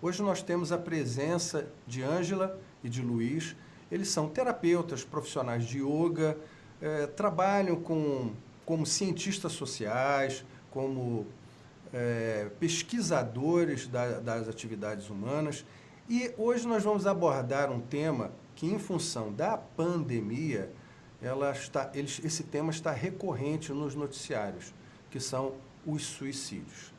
Hoje nós temos a presença de Ângela e de Luiz. Eles são terapeutas, profissionais de yoga, trabalham como cientistas sociais, como pesquisadores das atividades humanas. E hoje nós vamos abordar um tema que, em função da pandemia, esse tema está recorrente nos noticiários, que são os suicídios.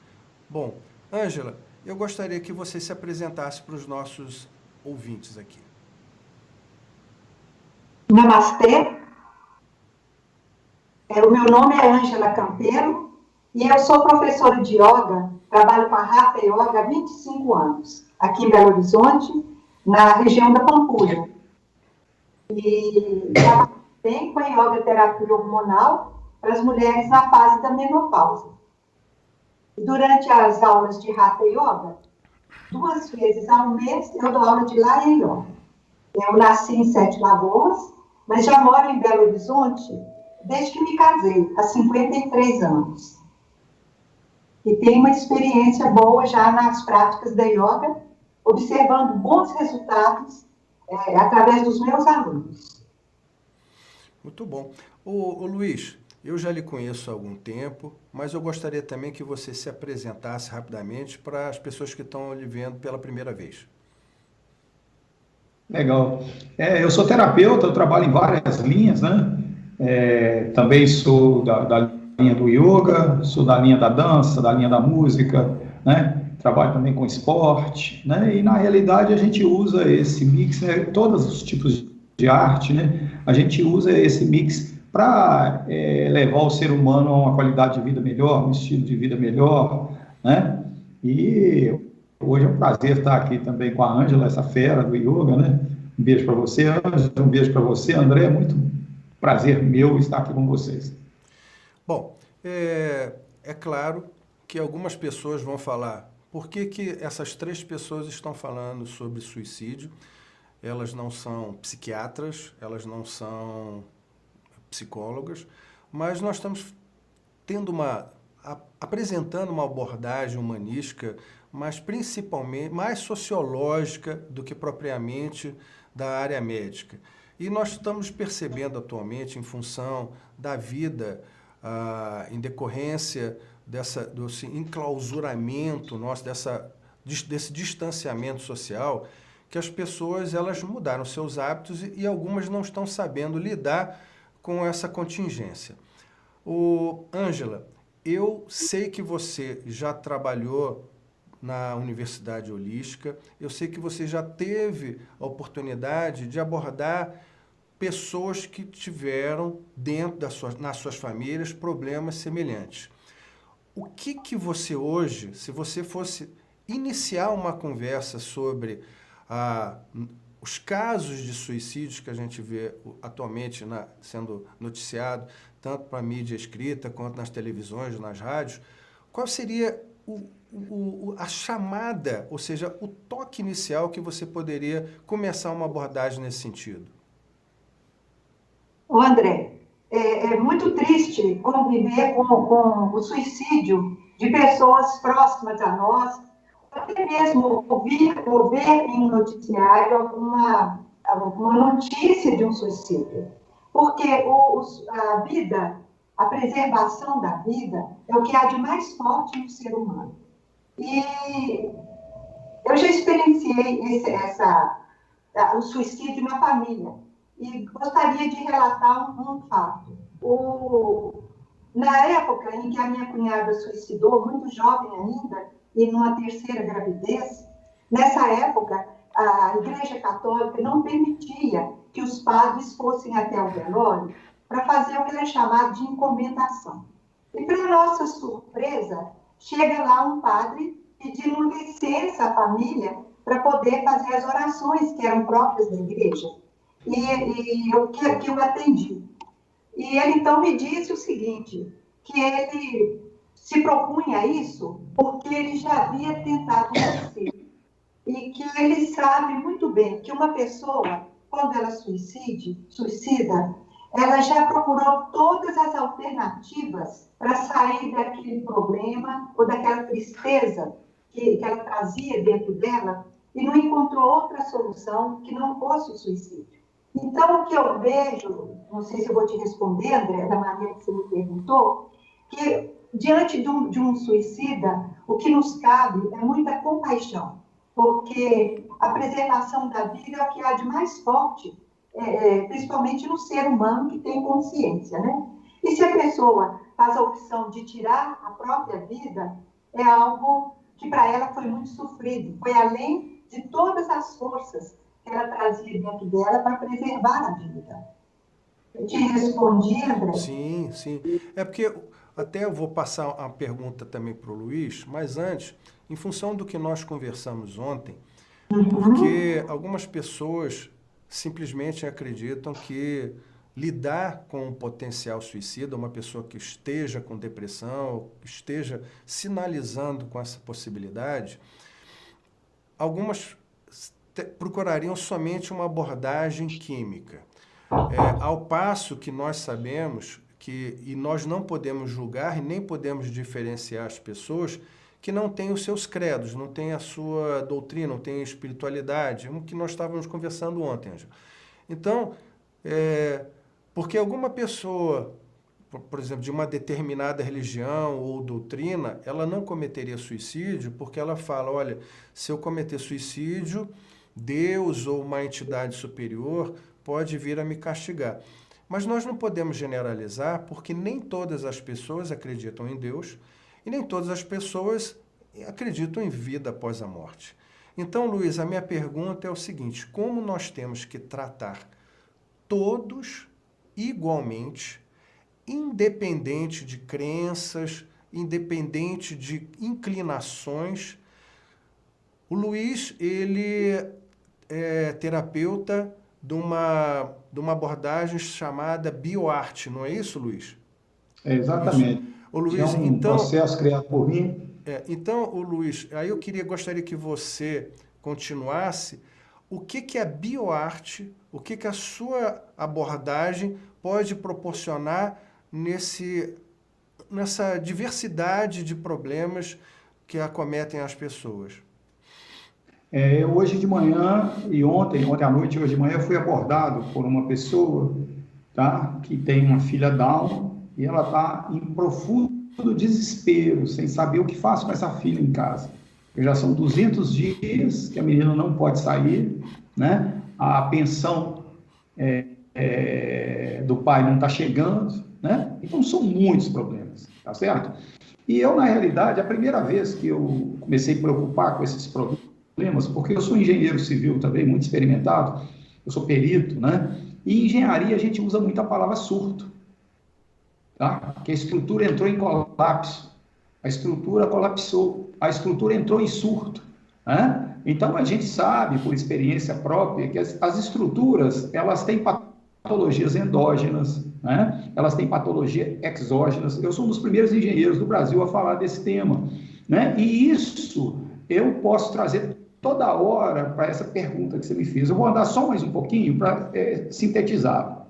Bom, Ângela, eu gostaria que você se apresentasse para os nossos ouvintes aqui. Namastê. O meu nome é Ângela Campelo e eu sou professora de yoga, trabalho com a Hatha Yoga há 25 anos, aqui em Belo Horizonte, na região da Pampulha. E trabalho também com a yoga terapia hormonal para as mulheres na fase da menopausa. E durante as aulas de Hatha Yoga, 2 vezes ao mês eu dou aula de Laya Yoga. Eu nasci em Sete Lagoas, mas já moro em Belo Horizonte desde que me casei, há 53 anos. E tenho uma experiência boa já nas práticas da yoga, observando bons resultados através dos meus alunos. Muito bom. Ô Luiz, eu já lhe conheço há algum tempo, mas eu gostaria também que você se apresentasse rapidamente para as pessoas que estão lhe vendo pela primeira vez. Legal. Eu sou terapeuta, eu trabalho em várias linhas, né? Também sou da linha do yoga, sou da linha da dança, da linha da música, né? Trabalho também com esporte, né? E na realidade a gente usa esse mix, né? Todos os tipos de arte, né? A gente usa esse mix para levar o ser humano a uma qualidade de vida melhor, um estilo de vida melhor, né? E hoje é um prazer estar aqui também com a Ângela, essa fera do yoga, né? Um beijo para você, Ângela, um beijo para você, André, é muito prazer meu estar aqui com vocês. Bom, é claro que algumas pessoas vão falar, por que essas 3 pessoas estão falando sobre suicídio? Elas não são psiquiatras, elas não são psicólogas, mas nós estamos apresentando uma abordagem humanística, mas principalmente mais sociológica do que propriamente da área médica. E nós estamos percebendo atualmente, em função da vida, em decorrência desse enclausuramento nosso, desse distanciamento social, que as pessoas elas mudaram seus hábitos e algumas não estão sabendo lidar com essa contingência. Ângela, eu sei que você já trabalhou na Universidade Holística, eu sei que você já teve a oportunidade de abordar pessoas que tiveram nas suas famílias problemas semelhantes. O que você hoje, se você fosse iniciar uma conversa sobre os casos de suicídios que a gente vê atualmente sendo noticiado, tanto para a mídia escrita quanto nas televisões, nas rádios, qual seria a chamada, ou seja, o toque inicial que você poderia começar uma abordagem nesse sentido? André, é muito triste conviver com o suicídio de pessoas próximas a nós, até mesmo ouvir em um noticiário alguma notícia de um suicídio. Porque a vida, a preservação da vida, é o que há de mais forte no ser humano. E eu já experienciei o suicídio na família. E gostaria de relatar um fato. Na época em que a minha cunhada suicidou, muito jovem ainda, e numa 3ª gravidez, nessa época, a Igreja Católica não permitia que os padres fossem até o velório para fazer o que é chamado de encomendação. E, para nossa surpresa, chega lá um padre pedindo licença à família para poder fazer as orações que eram próprias da igreja. E eu atendi. E ele, então, me disse o seguinte, que ele se propunha a isso porque ele já havia tentado suicídio. E que ele sabe muito bem que uma pessoa, quando ela suicida, ela já procurou todas as alternativas para sair daquele problema ou daquela tristeza que ela trazia dentro dela e não encontrou outra solução que não fosse o suicídio. Então, o que eu vejo, não sei se eu vou te responder, André, da maneira que você me perguntou, que diante de um suicida, o que nos cabe é muita compaixão, porque a preservação da vida é o que há de mais forte, principalmente no ser humano que tem consciência, né? E se a pessoa faz a opção de tirar a própria vida, é algo que para ela foi muito sofrido, foi além de todas as forças que ela trazia dentro dela para preservar a vida. Eu te respondi, André? Sim, sim. É porque até eu vou passar a pergunta também para o Luiz, mas antes, em função do que nós conversamos ontem, porque algumas pessoas simplesmente acreditam que lidar com um potencial suicida, uma pessoa que esteja com depressão, que esteja sinalizando com essa possibilidade, algumas procurariam somente uma abordagem química. Ao passo que nós sabemos que, e nós não podemos julgar e nem podemos diferenciar as pessoas que não têm os seus credos, não têm a sua doutrina, não têm a espiritualidade, o que nós estávamos conversando ontem, Ângela. Então, porque alguma pessoa, por exemplo, de uma determinada religião ou doutrina, ela não cometeria suicídio porque ela fala, olha, se eu cometer suicídio, Deus ou uma entidade superior pode vir a me castigar. Mas nós não podemos generalizar porque nem todas as pessoas acreditam em Deus e nem todas as pessoas acreditam em vida após a morte. Então, Luiz, a minha pergunta é o seguinte, como nós temos que tratar todos igualmente, independente de crenças, independente de inclinações? O Luiz, ele é terapeuta de uma abordagem chamada bioarte, não é isso, Luiz? Exatamente. Ô, Luiz, é um então, processo criado por mim. Então, ô, Luiz, aí eu gostaria que você continuasse. O que é a bioarte? O que a sua abordagem pode proporcionar nessa diversidade de problemas que acometem as pessoas? Hoje de manhã e ontem à noite e hoje de manhã, eu fui abordado por uma pessoa, tá, que tem uma filha Down e ela está em profundo desespero, sem saber o que faço com essa filha em casa. Já são 200 dias que a menina não pode sair, né? A pensão do pai não está chegando, né? Então são muitos problemas, tá certo? E eu, na realidade, a primeira vez que eu comecei a me preocupar com esses problemas, porque eu sou engenheiro civil também, muito experimentado, eu sou perito, né? E em engenharia a gente usa muito a palavra surto, tá? Que a estrutura entrou em colapso, a estrutura colapsou, a estrutura entrou em surto, né? Então a gente sabe, por experiência própria, que as estruturas, elas têm patologias endógenas, né? Elas têm patologias exógenas. Eu sou um dos primeiros engenheiros do Brasil a falar desse tema, né? E isso eu posso trazer toda hora para essa pergunta que você me fez. Eu vou andar só mais um pouquinho para sintetizar.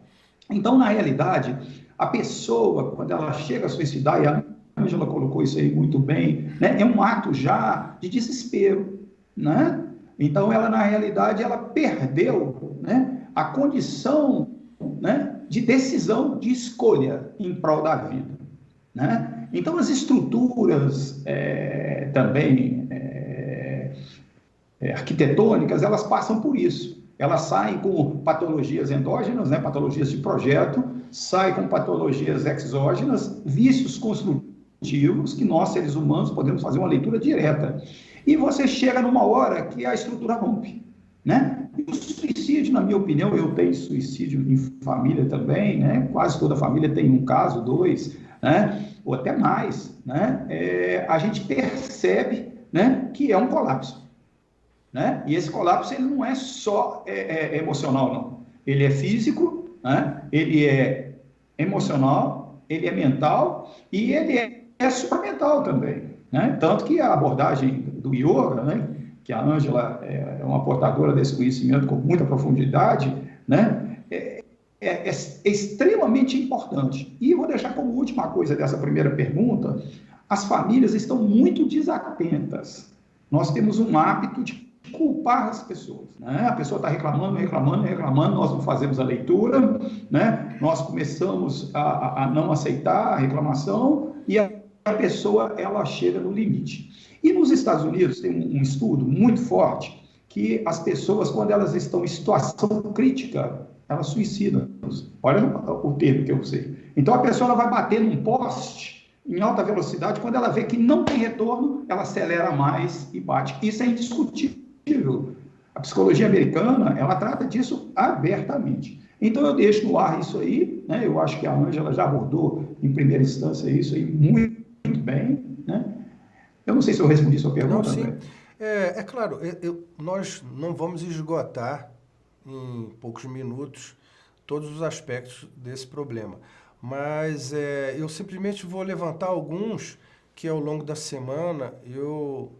Então, na realidade, a pessoa, quando ela chega a suicidar, e a Ângela colocou isso aí muito bem, né, é um ato já de desespero, né? Então, ela, na realidade, ela perdeu, né, a condição, né, de decisão, de escolha em prol da vida, né? Então, as estruturas também arquitetônicas, elas passam por isso. Elas saem com patologias endógenas, né, patologias de projeto, saem com patologias exógenas, vícios construtivos, que nós, seres humanos, podemos fazer uma leitura direta. E você chega numa hora que a estrutura rompe, né? E o suicídio, na minha opinião, eu tenho suicídio em família também, né? Quase toda família tem um caso, dois, né? Ou até mais, né? A gente percebe, né, que é um colapso. Né? E esse colapso ele não é só emocional, não. Ele é físico, né? Ele é emocional, ele é mental e ele é supramental também, né? Tanto que a abordagem do yoga, né, que a Ângela é uma portadora desse conhecimento com muita profundidade, né, é extremamente importante. E vou deixar como última coisa dessa primeira pergunta, as famílias estão muito desatentas. Nós temos um hábito de culpar as pessoas, né? A pessoa está reclamando, nós não fazemos a leitura, né? Nós começamos a não aceitar a reclamação e a pessoa ela chega no limite. E nos Estados Unidos tem um estudo muito forte que as pessoas, quando elas estão em situação crítica, elas suicidam. Olha o termo que eu usei. Então a pessoa ela vai bater num poste em alta velocidade, quando ela vê que não tem retorno, ela acelera mais e bate. Isso é indiscutível. A psicologia americana, ela trata disso abertamente. Então eu deixo no ar isso aí, né? Eu acho que a Ângela já abordou em primeira instância isso aí muito, muito bem, né? Eu não sei se eu respondi sua pergunta, Não, sim. André. É claro, nós não vamos esgotar em poucos minutos todos os aspectos desse problema. Mas eu simplesmente vou levantar alguns que ao longo da semana eu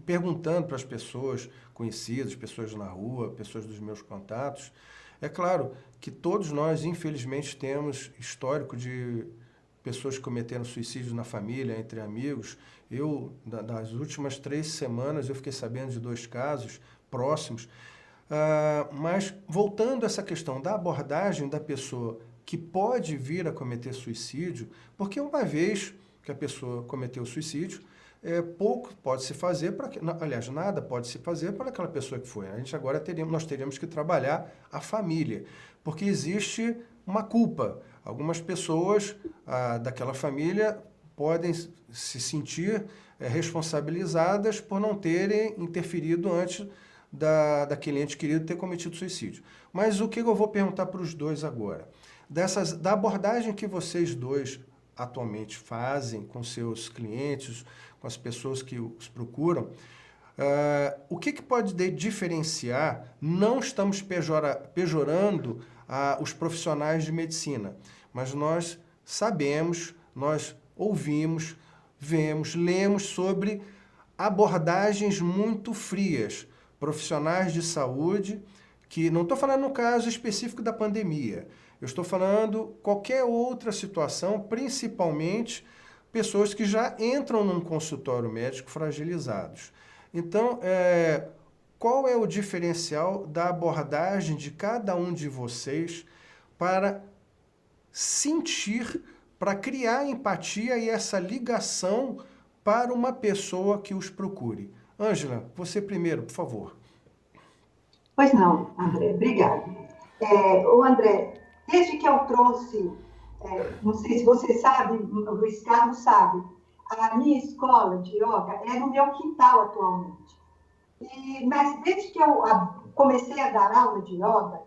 perguntando para as pessoas conhecidas, pessoas na rua, pessoas dos meus contatos. É claro que todos nós, infelizmente, temos histórico de pessoas que cometeram suicídio na família, entre amigos. Das últimas 3 semanas, eu fiquei sabendo de 2 casos próximos. Mas voltando a essa questão da abordagem da pessoa que pode vir a cometer suicídio, porque uma vez que a pessoa cometeu suicídio, pouco pode se fazer, aliás, nada pode se fazer para aquela pessoa que foi. Nós teríamos que trabalhar a família, porque existe uma culpa. Algumas pessoas daquela família podem se sentir responsabilizadas por não terem interferido antes daquele ente querido ter cometido suicídio. Mas o que eu vou perguntar para os dois agora? Da abordagem que vocês dois atualmente fazem com seus clientes, com as pessoas que os procuram, o que pode diferenciar? Não estamos pejorando os profissionais de medicina, mas nós sabemos, nós ouvimos, vemos, lemos sobre abordagens muito frias, profissionais de saúde, que não estou falando no caso específico da pandemia, eu estou falando qualquer outra situação, principalmente pessoas que já entram num consultório médico fragilizados. Então, qual é o diferencial da abordagem de cada um de vocês para sentir, para criar empatia e essa ligação para uma pessoa que os procure? Ângela, você primeiro, por favor. Pois não, André, obrigada. André, desde que eu trouxe, não sei se você sabe, o Luiz Carlos sabe, a minha escola de yoga é no meu quintal atualmente. Mas desde que eu comecei a dar aula de yoga,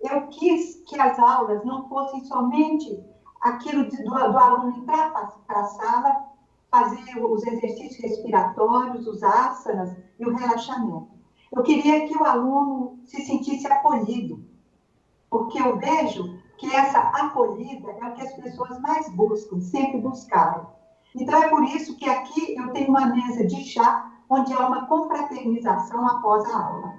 eu quis que as aulas não fossem somente aquilo do aluno entrar para a sala, fazer os exercícios respiratórios, os asanas e o relaxamento. Eu queria que o aluno se sentisse acolhido, porque eu vejo que essa acolhida é o que as pessoas mais buscam, sempre buscaram. Então, é por isso que aqui eu tenho uma mesa de chá, onde há uma confraternização após a aula.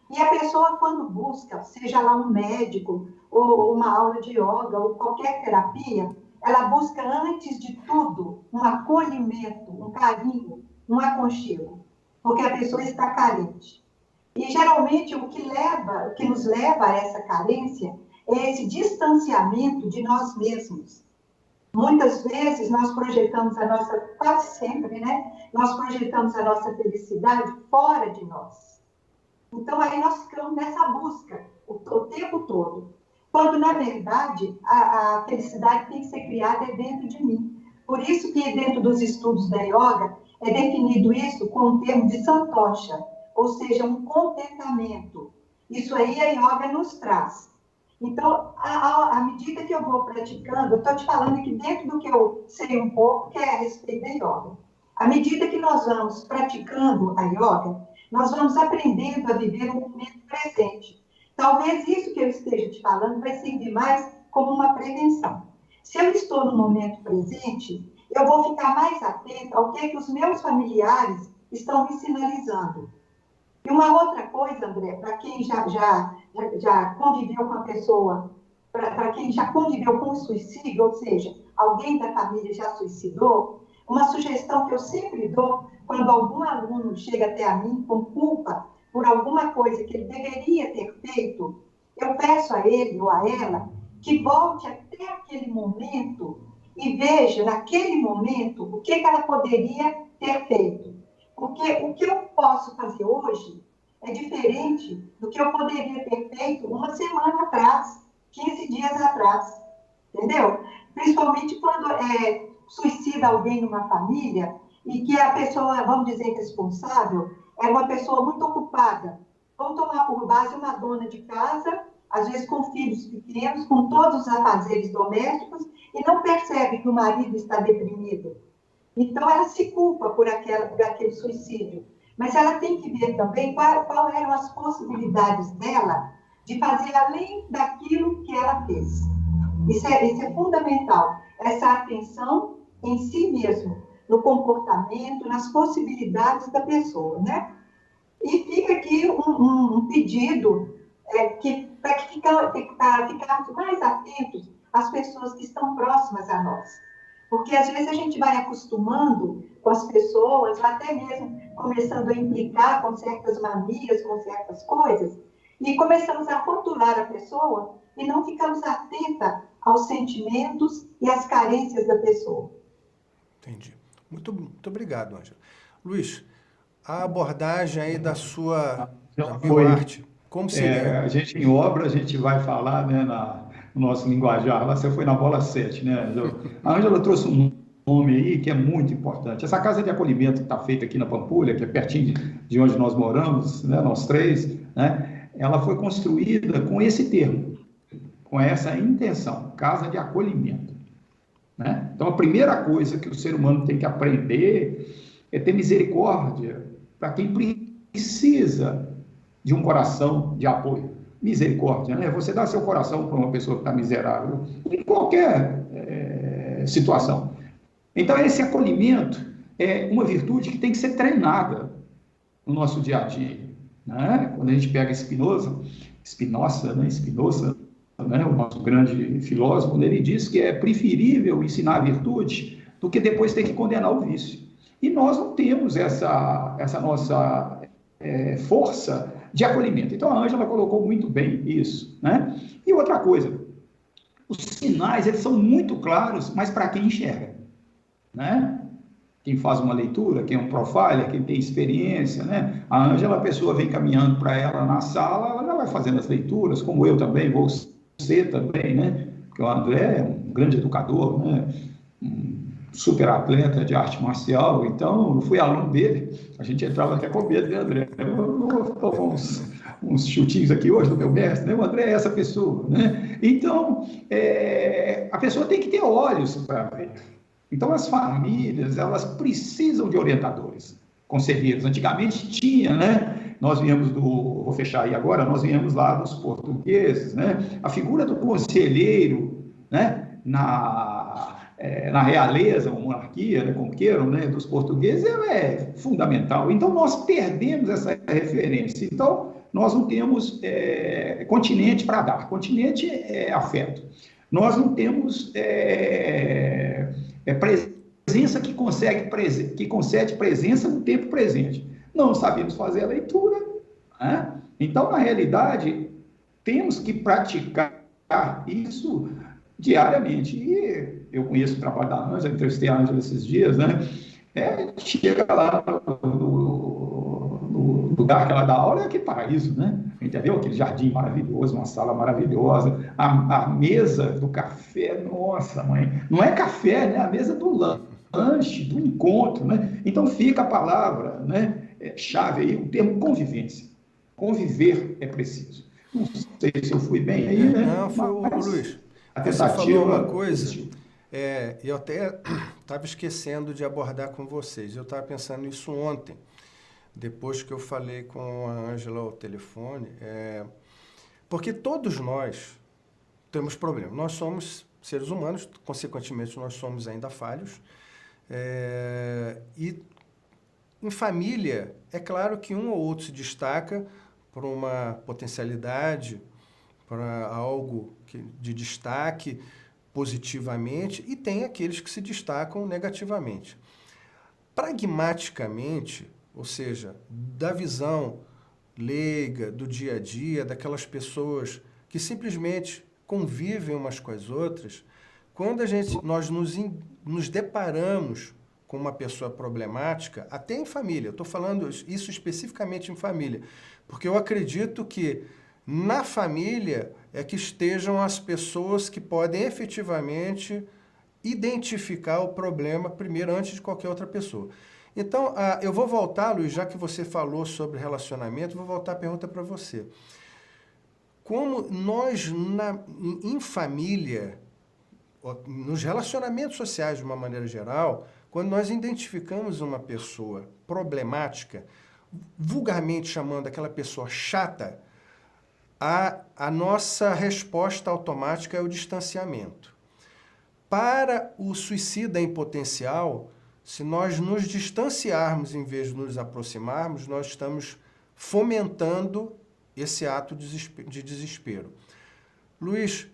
E a pessoa, quando busca, seja lá um médico, ou uma aula de yoga, ou qualquer terapia, ela busca, antes de tudo, um acolhimento, um carinho, um aconchego, porque a pessoa está carente. E, geralmente, o que nos leva a essa carência é esse distanciamento de nós mesmos. Muitas vezes, nós projetamos quase sempre, né? Nós projetamos a nossa felicidade fora de nós. Então, aí nós ficamos nessa busca o tempo todo. Quando, na verdade, a felicidade tem que ser criada dentro de mim. Por isso que, dentro dos estudos da yoga, é definido isso com o termo de santosha, ou seja, um contentamento. Isso aí a yoga nos traz. Então, à medida que eu vou praticando, eu estou te falando aqui dentro do que eu sei um pouco, que é a respeito da yoga. À medida que nós vamos praticando a yoga, nós vamos aprendendo a viver o momento presente. Talvez isso que eu esteja te falando vai servir mais como uma prevenção. Se eu estou no momento presente, eu vou ficar mais atenta ao que os meus familiares estão me sinalizando. E uma outra coisa, André, para quem já conviveu com a pessoa, para quem já conviveu com o suicídio, ou seja, alguém da família já suicidou, uma sugestão que eu sempre dou, quando algum aluno chega até a mim com culpa por alguma coisa que ele deveria ter feito, eu peço a ele ou a ela que volte até aquele momento e veja, naquele momento, o que ela poderia ter feito. Porque o que eu posso fazer hoje é diferente do que eu poderia ter feito uma semana atrás, 15 dias atrás, entendeu? Principalmente quando suicida alguém numa família e que a pessoa, vamos dizer, responsável, é uma pessoa muito ocupada. Vamos tomar por base uma dona de casa, às vezes com filhos pequenos, com todos os afazeres domésticos, e não percebe que o marido está deprimido. Então, ela se culpa por aquele suicídio. Mas ela tem que ver também qual eram as possibilidades dela de fazer além daquilo que ela fez. Isso é fundamental. Essa atenção em si mesmo, no comportamento, nas possibilidades da pessoa, né? E fica aqui um pedido para ficarmos mais atentos às pessoas que estão próximas a nós. Porque às vezes a gente vai acostumando com as pessoas, ou até mesmo começando a implicar com certas manias, com certas coisas, e começamos a rotular a pessoa e não ficamos atentas aos sentimentos e às carências da pessoa. Entendi. Muito obrigado, Ângela. Luiz, a abordagem aí da bioarte, como seria? A gente em obra, a gente vai falar, né, no nosso linguajar, lá você foi na bola 7, né, Ângela? A Ângela trouxe um nome aí que é muito importante. Essa casa de acolhimento que está feita aqui na Pampulha, que é pertinho de onde nós moramos, né, nós três, né, ela foi construída com esse termo, com essa intenção, casa de acolhimento. Né? Então, a primeira coisa que o ser humano tem que aprender é ter misericórdia para quem precisa de um coração de apoio. Misericórdia, né? Você dá seu coração para uma pessoa que está miserável, em qualquer situação. Então, esse acolhimento é uma virtude que tem que ser treinada no nosso dia a dia. Né? Quando a gente pega Spinoza, né, o nosso grande filósofo, quando ele diz que é preferível ensinar a virtude do que depois ter que condenar o vício. E nós não temos essa nossa força de acolhimento. Então, a Ângela colocou muito bem isso. Né? E outra coisa, os sinais eles são muito claros, mas para quem enxerga. Né? Quem faz uma leitura, quem é um profiler, quem tem experiência. Né? A Ângela, a pessoa vem caminhando para ela na sala, ela já vai fazendo as leituras, como eu também vou. Você também, né? Porque o André é um grande educador, né? Um super atleta de arte marcial, então eu fui aluno dele, a gente entrava até com medo, né, André? Eu vou tomar uns chutinhos aqui hoje do meu mestre, né? O André é essa pessoa, né? Então, a pessoa tem que ter olhos para ver. Então, as famílias, elas precisam de orientadores, conselheiros. Antigamente tinha, né? Nós viemos vou fechar aí agora, nós viemos lá dos portugueses, né? A figura do conselheiro, né? Na realeza ou monarquia, né? Como queiram, né? Dos portugueses, ela é fundamental. Então, nós perdemos essa referência. Então, nós não temos continente para dar. Continente é afeto. Nós não temos presença que concede presença no tempo presente. Não sabemos fazer a leitura. Né? Então, na realidade, temos que praticar isso diariamente. E eu conheço o trabalho da Ângela, entrevistei a Ângela esses dias, né? Chega lá no lugar que ela dá aula, é que paraíso, né? Entendeu? Aquele jardim maravilhoso, uma sala maravilhosa, a mesa do café, nossa, mãe, não é café, né? A mesa do lanche, do encontro, né? Então fica a palavra, né? Chave aí, o termo convivência. Conviver é preciso. Não sei se eu fui bem aí, né? Não, foi o Luiz. A Você falou uma coisa, existiu. eu até estava esquecendo de abordar com vocês. Eu estava pensando nisso ontem, depois que eu falei com a Ângela ao telefone, porque todos nós temos problemas. Nós somos seres humanos, consequentemente nós somos ainda falhos, e em família, é claro que um ou outro se destaca por uma potencialidade, para algo de destaque positivamente, e tem aqueles que se destacam negativamente. Pragmaticamente, ou seja, da visão leiga, do dia a dia, daquelas pessoas que simplesmente convivem umas com as outras, quando nós nos deparamos com uma pessoa problemática, até em família, eu estou falando isso especificamente em família, porque eu acredito que na família é que estejam as pessoas que podem efetivamente identificar o problema primeiro, antes de qualquer outra pessoa. Então, eu vou voltar, Luiz, já que você falou sobre relacionamento, vou voltar a pergunta para você. Como nós, em família, nos relacionamentos sociais de uma maneira geral, quando nós identificamos uma pessoa problemática, vulgarmente chamando aquela pessoa chata, a nossa resposta automática é o distanciamento. Para o suicida em potencial, se nós nos distanciarmos em vez de nos aproximarmos, nós estamos fomentando esse ato de desespero. Luiz,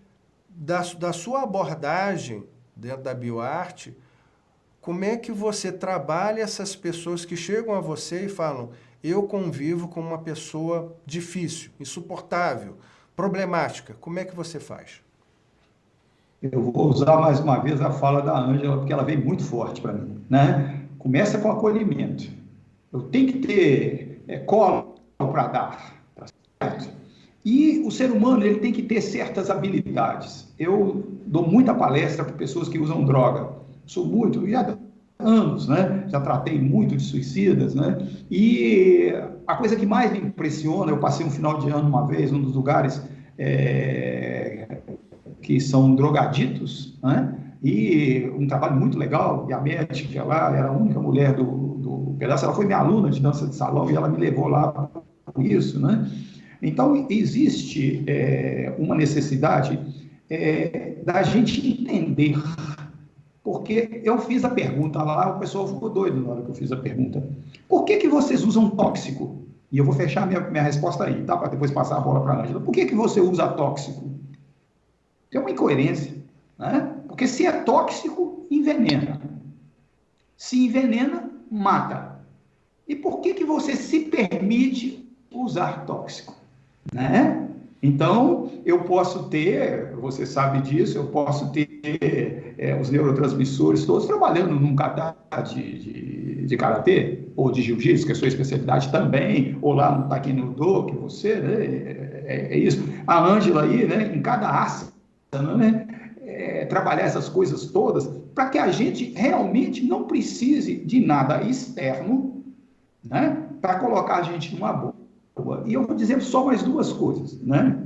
da sua abordagem dentro da bioarte, como é que você trabalha essas pessoas que chegam a você e falam: eu convivo com uma pessoa difícil, insuportável, problemática? Como é que você faz? Eu vou usar mais uma vez a fala da Ângela, porque ela veio muito forte para mim, né? Começa com acolhimento. Eu tenho que ter colo para dar, tá certo? E o ser humano, ele tem que ter certas habilidades. Eu dou muita palestra para pessoas que usam droga. Sou muito, já há anos, né? Já tratei muito de suicidas, né? E a coisa que mais me impressiona, eu passei um final de ano uma vez, num dos lugares que são drogaditos, né? E um trabalho muito legal, e a médica lá era a única mulher do pedaço, ela foi minha aluna de dança de salão e ela me levou lá por isso, né? Então, existe uma necessidade da gente entender, porque eu fiz a pergunta lá, o pessoal ficou doido na hora que eu fiz a pergunta. Por que vocês usam tóxico? E eu vou fechar minha resposta aí, tá? Para depois passar a bola para a Ângela. Por que você usa tóxico? É uma incoerência, né? Porque se é tóxico, envenena. Se envenena, mata. E por que você se permite usar tóxico? Né? Então, eu posso ter, você sabe disso, eu posso ter os neurotransmissores todos trabalhando num kata de karatê, ou de jiu-jitsu, que é a sua especialidade também, ou lá no taekwondo, que você, né? É isso. A Ângela aí, né? Em cada asana, né? Trabalhar essas coisas todas, para que a gente realmente não precise de nada externo, né? Para colocar a gente numa boa. E eu vou dizer só mais duas coisas, né?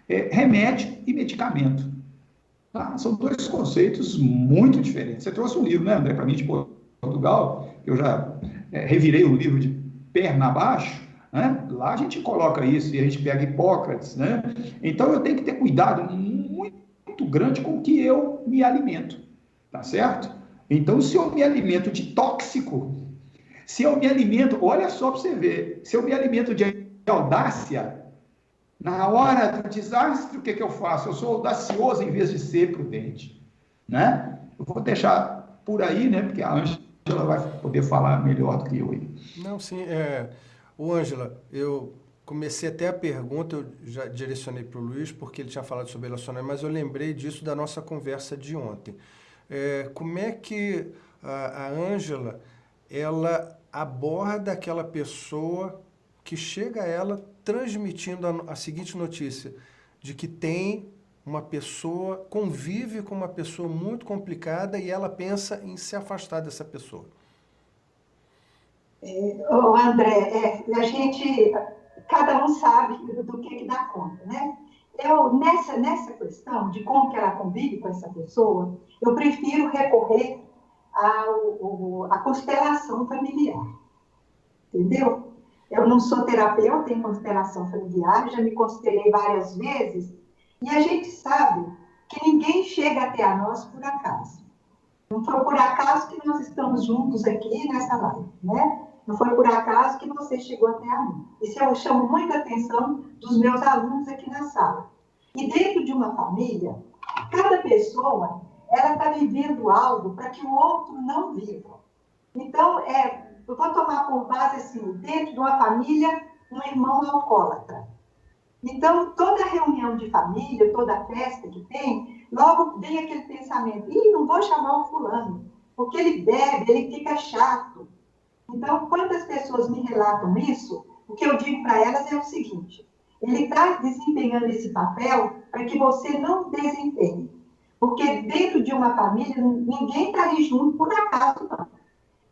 Remédio e medicamento. Tá? São dois conceitos muito diferentes. Você trouxe um livro, né, André, para mim, de Portugal, eu já revirei o livro de perna abaixo, né? Lá a gente coloca isso e a gente pega Hipócrates, né? Então eu tenho que ter cuidado muito grande com o que eu me alimento, tá certo? Então, se eu me alimento de tóxico, se eu me alimento, olha só para você ver, se eu me alimento de audácia, na hora do desastre, o que eu faço? Eu sou audacioso em vez de ser prudente, né? Eu vou deixar por aí, né? Porque a Ângela vai poder falar melhor do que eu aí. Não, sim, Ângela, eu comecei até a pergunta, eu já direcionei para o Luiz, porque ele tinha falado sobre relacionamento, mas eu lembrei disso da nossa conversa de ontem. Como é que a Ângela, ela aborda aquela pessoa que chega a ela transmitindo a seguinte notícia, de que tem uma pessoa, convive com uma pessoa muito complicada e ela pensa em se afastar dessa pessoa? André, cada um sabe do que dá conta, né? Eu, nessa questão de como que ela convive com essa pessoa, eu prefiro recorrer à constelação familiar, entendeu? Eu não sou terapeuta em constelação familiar, já me constelei várias vezes, e a gente sabe que ninguém chega até a nós por acaso. Não foi por acaso que nós estamos juntos aqui nessa live, né? Não foi por acaso que você chegou até a mim. Isso eu chamo muita atenção dos meus alunos aqui na sala. E dentro de uma família, cada pessoa, ela está vivendo algo para que o outro não viva. Então, eu vou tomar por base, assim, dentro de uma família, um irmão alcoólatra. Então, toda reunião de família, toda festa que tem, logo vem aquele pensamento, não vou chamar o fulano, porque ele bebe, ele fica chato. Então, quando as pessoas me relatam isso, o que eu digo para elas é o seguinte, ele está desempenhando esse papel para que você não desempenhe. Porque dentro de uma família, ninguém está ali junto por acaso, não.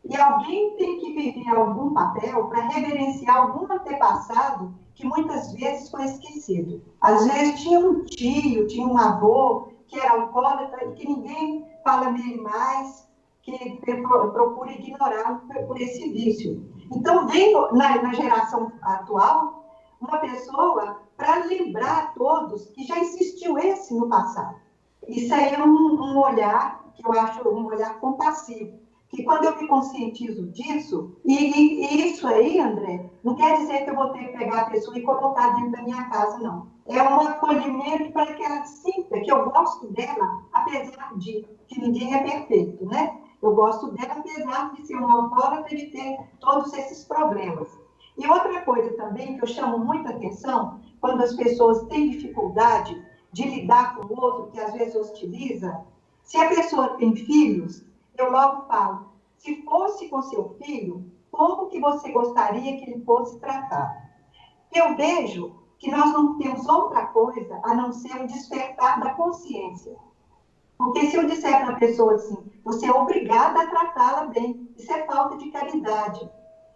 E alguém tem que viver algum papel para reverenciar algum antepassado que muitas vezes foi esquecido. Às vezes tinha um tio, tinha um avô que era alcoólatra e que ninguém fala nele mais, que procura ignorá-lo por esse vício. Então, vem na geração atual uma pessoa para lembrar a todos que já existiu esse no passado. Isso aí é um olhar que eu acho um olhar compassivo. Que quando eu me conscientizo disso, e isso aí, André, não quer dizer que eu vou ter que pegar a pessoa e colocar dentro da minha casa, não. É um acolhimento para que ela sinta que eu gosto dela, apesar de que ninguém é perfeito, né? Eu gosto dela, apesar de ser um alcoólatra e de ter todos esses problemas. E outra coisa também que eu chamo muita atenção, quando as pessoas têm dificuldade de lidar com o outro, que às vezes hostiliza, se a pessoa tem filhos, eu logo falo, se fosse com seu filho, como que você gostaria que ele fosse tratado? Eu vejo que nós não temos outra coisa a não ser o despertar da consciência. Porque se eu disser para a pessoa assim, você é obrigada a tratá-la bem, isso é falta de caridade.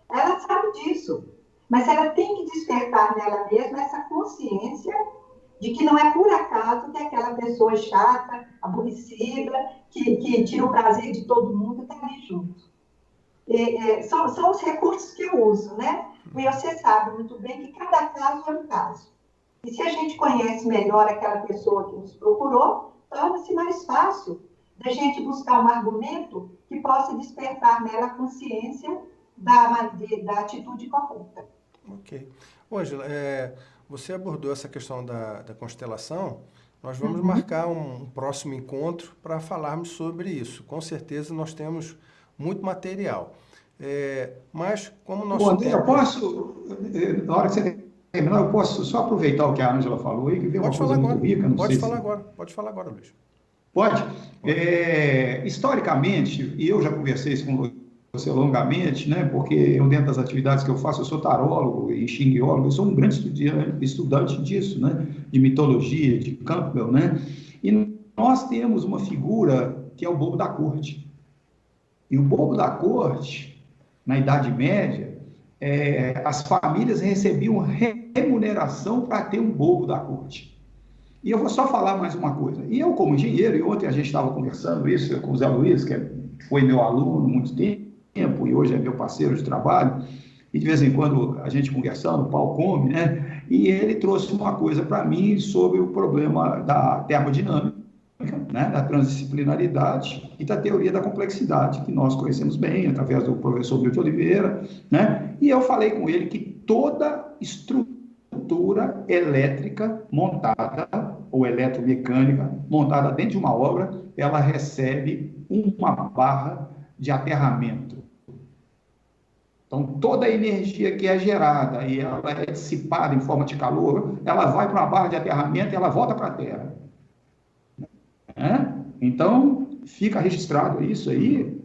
Ela sabe disso, mas ela tem que despertar nela mesma essa consciência de que não é por acaso que aquela pessoa chata, aborrecida, que tira o prazer de todo mundo está ali junto. São os recursos que eu uso, né? E você sabe muito bem que cada caso é um caso. E se a gente conhece melhor aquela pessoa que nos procurou, torna-se mais fácil da gente buscar um argumento que possa despertar nela a consciência da atitude correta. Ok. Ângela, você abordou essa questão da constelação. Nós vamos marcar um próximo encontro para falarmos sobre isso. Com certeza nós temos muito material. Mas como nós... Bom, eu posso, na hora que você terminar, eu posso só aproveitar o que a Ângela falou e ver uma coisa muito rica. Pode falar agora, Luiz. Pode? Historicamente, e eu já conversei isso com você longamente, né? Porque eu, dentro das atividades que eu faço, eu sou tarólogo e xinguiólogo, eu sou um grande estudante disso, né? De mitologia, de Campbell, né? E nós temos uma figura que é o bobo da corte. E o bobo da corte, na Idade Média, as famílias recebiam remuneração para ter um bobo da corte. E eu vou só falar mais uma coisa. E eu, como engenheiro, e ontem a gente estava conversando isso com o Zé Luiz, que foi meu aluno há muito tempo, e hoje é meu parceiro de trabalho, e de vez em quando a gente conversando, o pau come, né? E ele trouxe uma coisa para mim sobre o problema da termodinâmica, né? Da transdisciplinaridade e da teoria da complexidade, que nós conhecemos bem, através do professor Milton Oliveira, né? E eu falei com ele que toda estrutura elétrica montada, ou eletromecânica, montada dentro de uma obra, ela recebe uma barra de aterramento. Então, toda a energia que é gerada e ela é dissipada em forma de calor, ela vai para uma barra de aterramento e ela volta para a Terra. Então, fica registrado isso aí,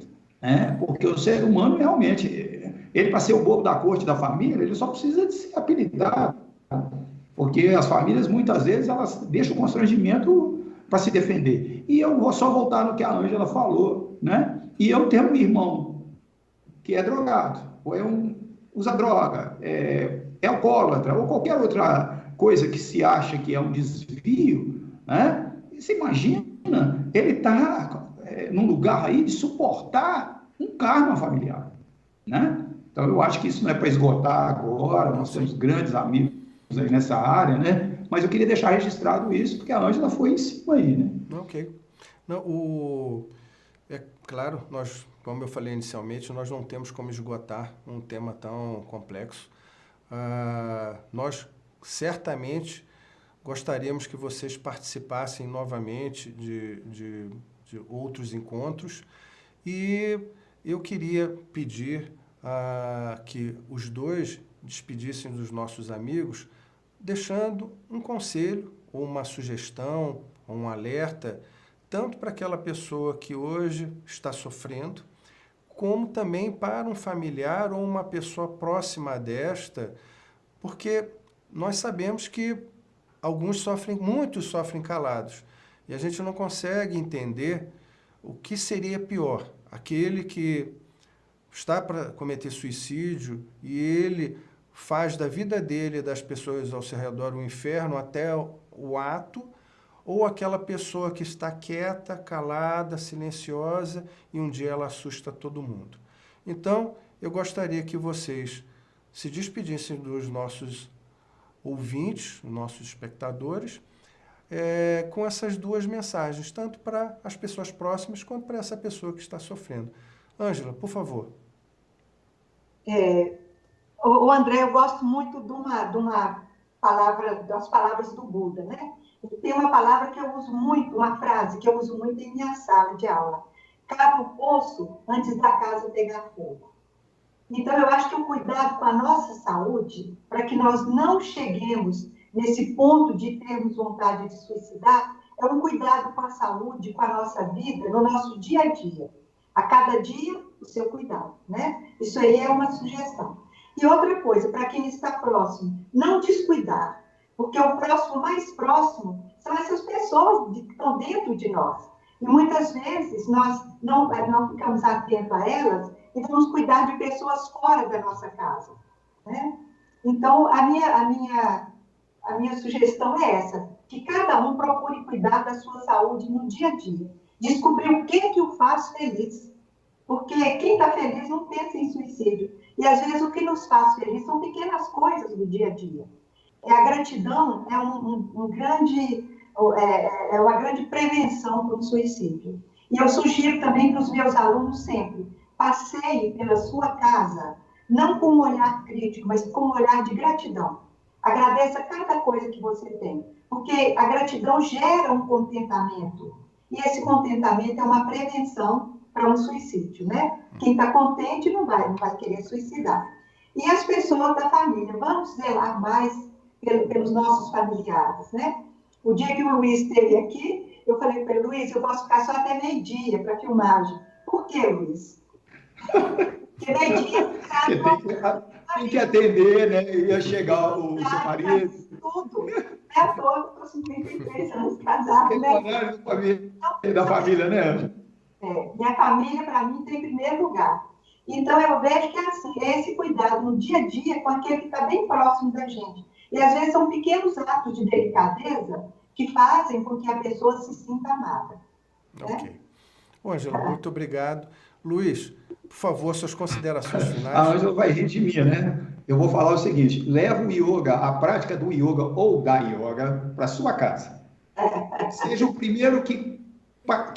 porque o ser humano realmente, ele para ser o bobo da corte da família, ele só precisa de ser apelidado, porque as famílias, muitas vezes, elas deixam o constrangimento para se defender. E eu vou só voltar no que a Ângela falou, né? E eu tenho um irmão que é drogado, ou usa droga, é alcoólatra, ou qualquer outra coisa que se acha que é um desvio, né? E você imagina, ele está num lugar aí de suportar um karma familiar, né? Então, eu acho que isso não é para esgotar agora, nós temos grandes amigos aí nessa área, né? Mas eu queria deixar registrado isso, porque a Ângela foi em cima aí, né? Ok. Não, é claro, nós como eu falei inicialmente, nós não temos como esgotar um tema tão complexo. Nós certamente gostaríamos que vocês participassem novamente de outros encontros e eu queria pedir que os dois despedissem dos nossos amigos, deixando um conselho, ou uma sugestão, ou um alerta, tanto para aquela pessoa que hoje está sofrendo, como também para um familiar ou uma pessoa próxima desta, porque nós sabemos que muitos sofrem calados, e a gente não consegue entender o que seria pior, aquele que está para cometer suicídio e ele faz da vida dele e das pessoas ao seu redor um inferno até o ato, ou aquela pessoa que está quieta, calada, silenciosa e um dia ela assusta todo mundo. Então, eu gostaria que vocês se despedissem dos nossos ouvintes, nossos espectadores, com essas duas mensagens, tanto para as pessoas próximas quanto para essa pessoa que está sofrendo. Ângela, por favor. O André, eu gosto muito de uma palavra, das palavras do Buda, né? Tem uma palavra que eu uso muito, uma frase que eu uso muito em minha sala de aula. Cava o poço antes da casa pegar fogo. Então, eu acho que o cuidado com a nossa saúde, para que nós não cheguemos nesse ponto de termos vontade de suicidar, é um cuidado com a saúde, com a nossa vida, no nosso dia a dia. A cada dia, o seu cuidado, né? Isso aí é uma sugestão. E outra coisa, para quem está próximo, não descuidar, porque o próximo mais próximo são essas pessoas que estão dentro de nós. E muitas vezes nós não ficamos atentos a elas e vamos cuidar de pessoas fora da nossa casa, né? Então, a minha sugestão é essa, que cada um procure cuidar da sua saúde no dia a dia. Descobrir o que o faz feliz. Porque quem está feliz não pensa em suicídio. E, às vezes, o que nos faz feliz são pequenas coisas do dia a dia. A gratidão é uma grande prevenção para o suicídio. E eu sugiro também para os meus alunos sempre, passeie pela sua casa, não com um olhar crítico, mas com um olhar de gratidão. Agradeça cada coisa que você tem, porque a gratidão gera um contentamento. E esse contentamento é uma prevenção para um suicídio, né? Quem está contente não vai querer suicidar. E as pessoas da família, vamos zelar mais pelos nossos familiares, né? O dia que o Luiz esteve aqui, eu falei para ele, Luiz, eu posso ficar só até meio-dia para filmagem. Por que, Luiz? Porque meio-dia... Tem que atender, né? Ia chegar o seu marido. Tudo. É à toa que eu estou 53 anos casada, né? Da família, né? Minha família, para mim, tem primeiro lugar. Então, eu vejo que é assim, é esse cuidado no dia a dia com aquele que está bem próximo da gente. E, às vezes, são pequenos atos de delicadeza que fazem com que a pessoa se sinta amada. Ok. Né? Ângela, muito obrigado. Luiz, por favor, suas considerações finais. A Ângela vai rir de mim, né? Eu vou falar o seguinte, leva o yoga, a prática do yoga ou da yoga para sua casa. Seja o primeiro que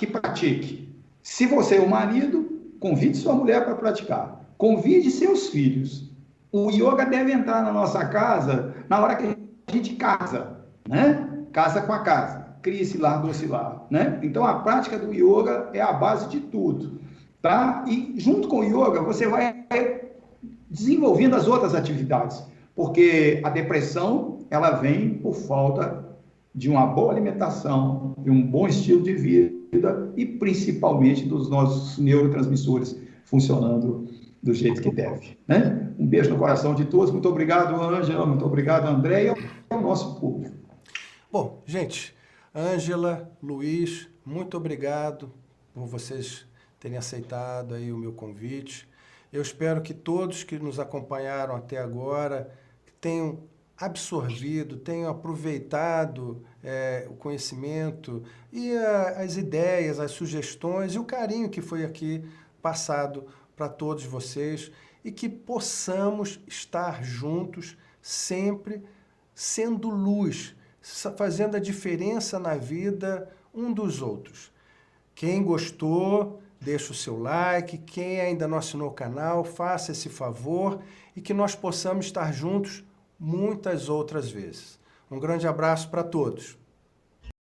pratique. Se você é o marido, convide sua mulher para praticar. Convide seus filhos. O yoga deve entrar na nossa casa na hora que a gente casa, né? Casa com a casa. Cria esse lar, doce lar, né? Então, a prática do yoga é a base de tudo, tá? E junto com o yoga, você vai desenvolvendo as outras atividades, porque a depressão, ela vem por falta de uma boa alimentação, de um bom estilo de vida e principalmente dos nossos neurotransmissores funcionando do jeito que deve, né? Um beijo no coração de todos. Muito obrigado, Ângela. Muito obrigado, André, e ao nosso público. Bom, gente, Ângela, Luiz, muito obrigado por vocês terem aceitado aí o meu convite. Eu espero que todos que nos acompanharam até agora tenham absorvido, tenham aproveitado o conhecimento e as ideias, as sugestões e o carinho que foi aqui passado para todos vocês e que possamos estar juntos sempre sendo luz, fazendo a diferença na vida um dos outros. Quem gostou, deixe o seu like. Quem ainda não assinou o canal, faça esse favor e que nós possamos estar juntos muitas outras vezes. Um grande abraço para todos.